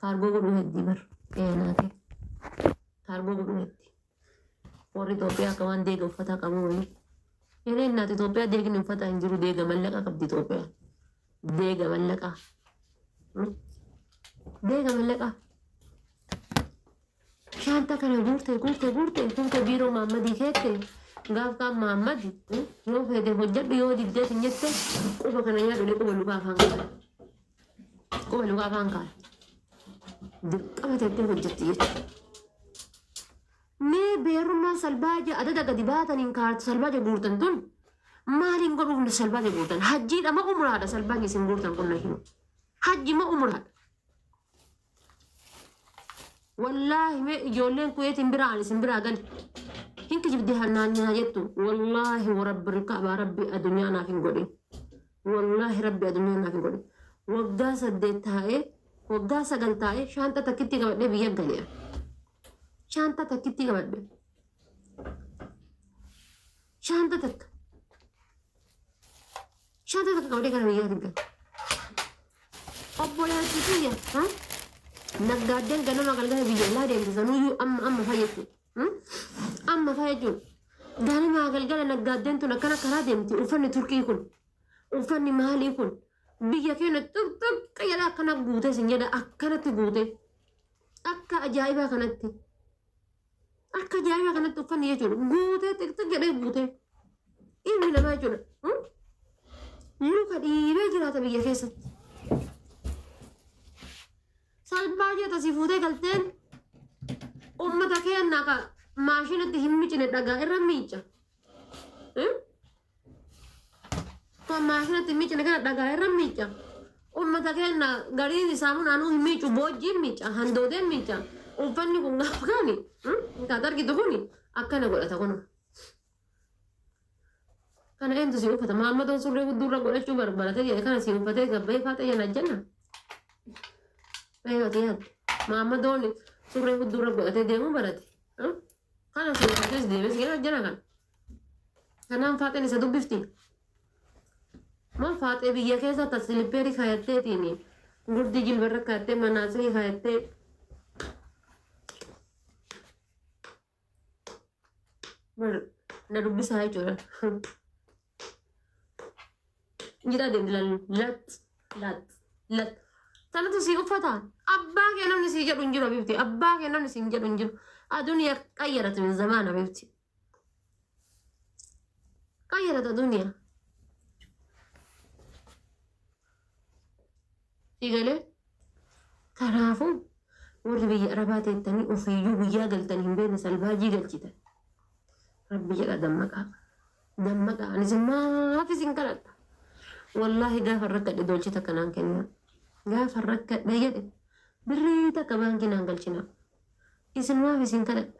كاربو قلو هدي بر ناتي كاربو قلو هدي وري توبيا كمان ديغ فتا كموني يعني ناتي توبيا ديغ نفتا انجرو ديغ ملقا قبدي توبيا ديغ ملقا ديغ ملقا شانتا كان غورتي كنت بيرو محمدي كيتي غاف كان محمد يو فيدي وجد يو دي بدات نيت كوبا كان يا دولي كوبا لوغا فانكال دقه تدي وجدتي مي بيرما سلباجه اددا غديباتن انكارت سلباجه غورتن دون مالين غروف سلباجه غورتن حجي ما عمره هذا سلباجه سين غورتن كنا هنا حجي ما عمره والله ما يجولين كويت امبرا سمبرا قال هنك جبدي هنانيا جتو والله ورب الكعبة ربي أدنيانا في قولي والله ربي أدنيانا في قولي وقاسة ديتها وقاسة قلتها شانتا تكتي قبل بيجا قليا شانتا تكتي قبل شانتا تك قبل قال بيجا قليا أبولا تيجي ها نقدر كنا نقدر بيجي لا ده إنسانو أم فايتو أم فايتو دهني ما قال نقدر تنا كنا كرادم تي وفني تركي يكون وفني مالي يكون بيجي كنا تك كيلا كنا بوته سنجدا أكنا تبوته أكا أجايبا كنا تي أكا أجايبا كنا تفني يجون بوته تك كده بوته إيه من ما يجون لو كدي بيجي راته بيجي كيسة سالباجة تسيفوته قلتين أمتك هي ناقة ماشينة تهمني جنة دعاء إرميجا ماشينة تهمني جنة دعاء إرميجا أمتك هي نا غريب سامون أنو هميجو بوجي ميجا هندودة ميجا أوفني كونغا فكاني كاتر كده كوني أكنا قولا تكونو كان أنتو سيو فتا ما أمتون سوري ودورا قولا شو بربارة تيجي كان سيو فتا كبي فتا ينجنا أيوة تيان ما دوني سوري ودورا قولا تيجي براتي كان سيو فتا ديبس كنا جنا كان فاتني سدو بفتي ما فاتي بيجي كذا تسليبيري خيرتي تيني गुर्दी जिल बर करते मनासरी खाते बर नरुबी साहे चोरा जिरा दिन लत लत लत तने तो सी उफता अब्बा के नाम निसी जब इंजरो बिफ्ती अब्बा के नाम निसी जब इंजरो الدنيا غيرت من زمان حبيبتي غيرت الدنيا تيجي كرافو وربي ربات التاني وفيجو بيجا قلتني بين سلباجي قلتي ربي جل دمك أنا زما في سنكرت والله جا فرقت دولتي تكنان كنيا جا فرقت بيجد بريتا كمان كنان قلتنا إذن ما في سنكرت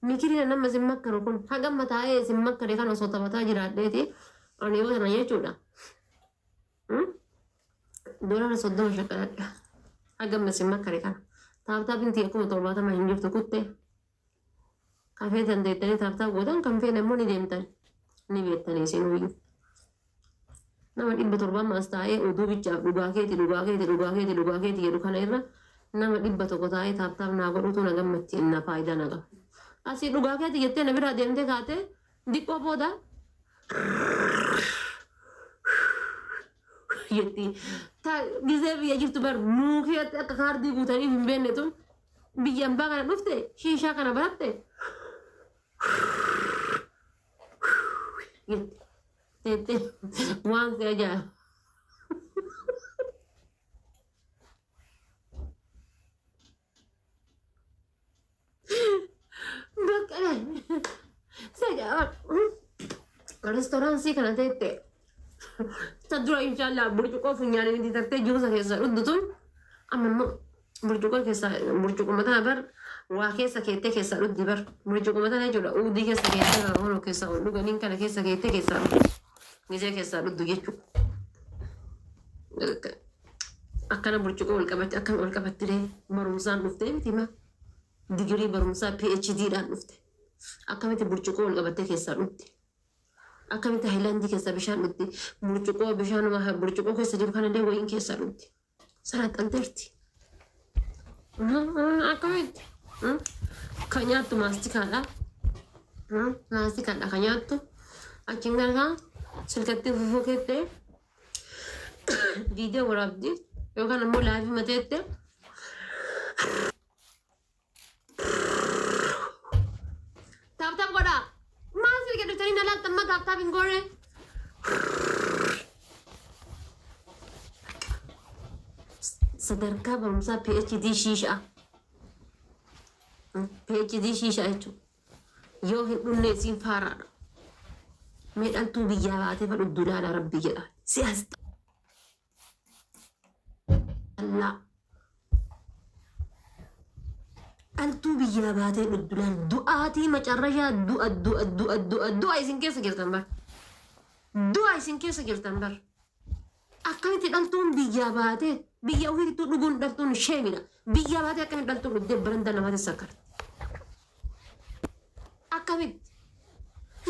ميكيري أنا ما زمك كركون حاجة ما تاعي زمك كري كانوا صوت بتاعي رادتي أنا يوم أنا يجودا دولار صدق شكلك حاجة ما زمك كري كان تابتا بنتي أكو مطلوبات ما هنجيب تكوتة كافيه تنديتني تابتا غودان كم في نموني ديمتن نبيتني سينوي نما ديب تربا ما استاي ودو بيجاب دوغاكيتي يدو كان إيرا نما ديب تكوتاي تابتا ناغو تو نغم متي إن فايدة نغا أسي دوغاكيتي يتي نبيرا ديمتي كاتي ديكو بودا يتي تا جزء بيجيب تبر موكيت أكثر دي بوتاني من بين نتون بيجام بعنا نفته شيشة كنا براتة يتي وان سيجا بكرة سيجا رستوران سي كنا تيتي تدرو إن شاء الله برجوكو فنياني ندي ترتي جوزا كيسا ردتون أما برجوكو كيسا برجوكو مثلا بر وكيسا كيتي كيسا ردي بر برجوكو مثلا يجولا ودي كيسا كيسا هونو كيسا لوغا نين كان كيسا كيتي كيسا نجي كيسا ردو جيتشو أكنا برجوكو والكبت أكنا والكبت ليه برمسان نفتي بتيما ديجري برمسان PhD دان نفتي أكنا برجوكو والكبت كيسا ردي أكمل هيلاندي كيسا بشان ودي برجوكو بشان ما برجوكو كيسا جيب كان ده وين كيسا ودي سنة أنترتي Akkamitti kan nyaattu maastikaadha. Maastikaadha kan nyaattu. Achiin gargaa silkatti fufuu keettee viidiyoo waraabdi yookaan ammoo laayifii mateette taap godhaa. Maal silkee dhuftanii na laattan ma taap hin goone. Sadarkaa barumsaa PhD shiishaa. PhD shiishaa jechuudha. Yoo hin dhumne isiin faaraadha. Meedhaltuu biyyaa baatee fadhu dulaala rabbii jedha. Siyaasta. Allah. Dhaltuu biyyaa baatee dhuddulaan du'aatii macarrashaa du'a isin keessa jirtan bar. Du'a isin keessa jirtan bar. Akkamitti dhaltuun biyyaa baatee biyya ofiitti dhuguun dhaltuun sheemidha. Biyyaa baatee akkamitti dhaltuun dhugdee baranda namaatti sakkarte. Akkamitti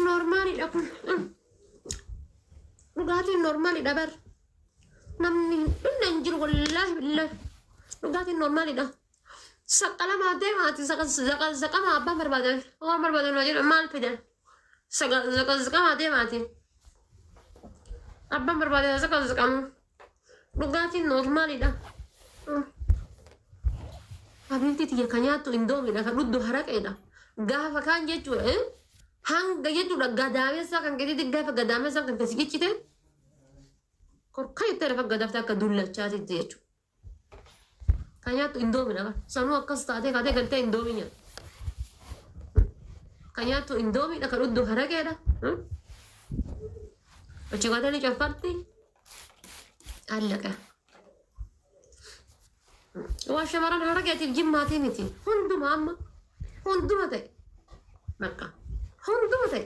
normaalidha kun. Dhugaatiin normaalidha bar. Namni dhumne hin jiru wallaahi billaahi. Dhugaatiin normaalidha. Saqqalamaa deemaati saqqama abbaan barbaadan. Waan barbaadan waa jedhan maal fidan. Saqqamaa deemaati. Abbaan barbaadan saqqamu. Dhugaatiin normaalidha. Abiibti tiyya kan nyaattu indoomidha kan dhuddu haraqeedha. Gaafa kaan jechuudha. Hanga jechuudha gadaameessaa kan gaditti gaafa gadaameessaa kan kasi giccite. Korkaa jettee lafa gadaafte akka dullachaati jechuudha. Kan nyaattu indoomidha. Sanuu akkas taatee kaatee galtee indoomii nyaata. Kan nyaattu indoomidha kan dhuddu haraqeedha. Achi kaatee ni caffarti. Allaqa. Waa shamarran haraqeetiif jimmaatii miti. Hunduma amma. Hunduma ta'e. Bakka. Hunduma ta'e.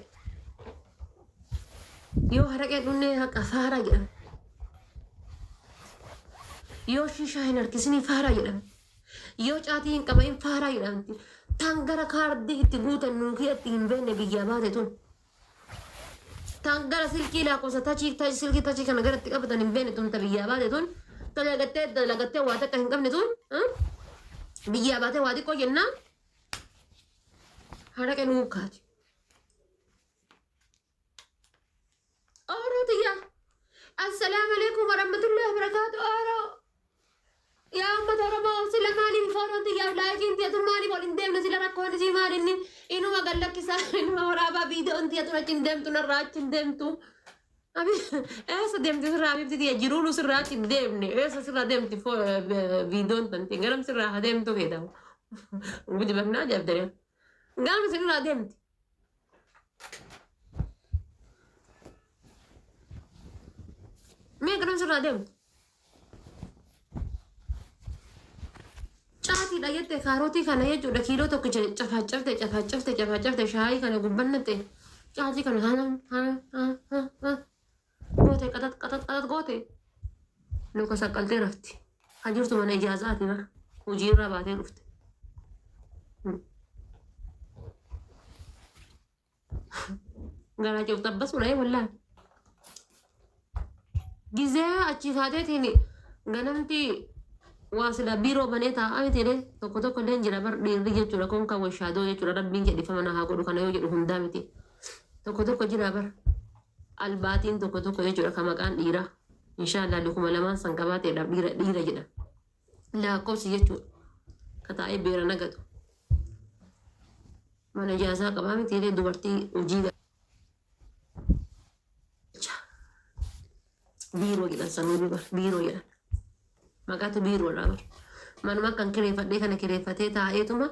Yoo haraqee dhunnee haqa faaraa jedhame. Yoo shishaa hin harkisinii faaraa jedhame. Yoo caatii hin qabain faaraa jedhamti. Tan gara kaardii itti guutan nuukii itti hin beekne biyyaa baate tun. Tan gara silkii lakkoofsa silkii tachii kana gara itti qabatan hin beekne tun ta biyyaa baate tun. Dalagattee waa takka hin qabne tun. Biyyaa baate waa xiqqoo jennaan. Haraqee nuukaati. Orotiya. Assalaamu alaikum warahmatullahi wabarakatuh. يا أمة ربا سلا مالي الفورة يا لايكين تيا تمالي بولين دم نسيلا ركون نسي مالين إنه ما قال لك كسر إنه ما ورابا فيديو أنت يا ترى تندم تنرات تندم تو أبي إيش دم تسرع أبي تيجي جرولو سرعة تندم ني إيش سرعة دم تفو فيديو أنت تنقلم سرعة دم تو كده وبدي بقنا جاب دريا قال مسرعة دم مين قالم سرعة دم Caati da jette kaarootii kana jechuudha kiiloo tokko cafaacafte shaayii kana gubbannatte caati kana goote qaxat goote luka saqqaltee rafti kan jirtu mana ijaazaati bara hojii irraa baatee dhufte. Garaa ce'u xabbasuudha wallaan gizee achi kaateetiin ganamti Wasila biro baneta amitire tokko leen jira bar dhiirri jechuudha kun kan washaadoo jechuudha rabbiin jedhifa mana haa godhu kana yoo jedhu hundaa miti tokko jira bar albaatiin tokko jechuudha kan maqaan dhiiraa inshallah lukuma lamaan san qabaateedhaaf dhiira jedha lakkoofsi jechuudha ka taa'ee beera nagatu mana ijaasaa qabaa mitiilee dubartii hojii biiroo jedhan sanuu biiroo jedhan. Maqaatu biiroo dha. Manuma kan kireeffadhee kana kireeffatee taa'eetuma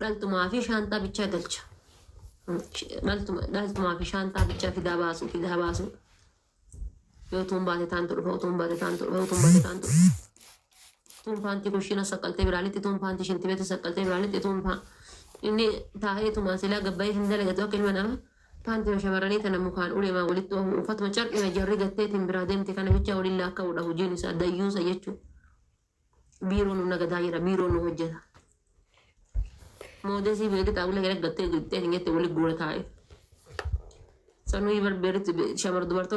dhaltumaa fi shaantaa bichaa galcha. Dhaltumaa fi shaantaa bichaa fidaa baasu. Yoo tuun baate taantu dhufa, tuun baate taantu dhufa. Tuun paanti kushina saqqaltee biraanitti, tuun paanti shintimeeti saqqaltee biraanitti, tuun paan. Inni taa'eetuma silaa gabbayee hin dalagatu akka ilma nama. Paanti shamarranii tana mukaan ulemaa walitti uffatuma carqina jarri gatteetiin biraa deemte kana bichaa waliin laakkaa'uudha hojiin isaa dayyuusa jechuudha. Biiroon humna gadaa jira biiroon nu hojjeta. Moodesii beektaa taa'ulee gara gattee hin jette waliin guura taa'e. Sanuu barbeeritti shamar dubartoota.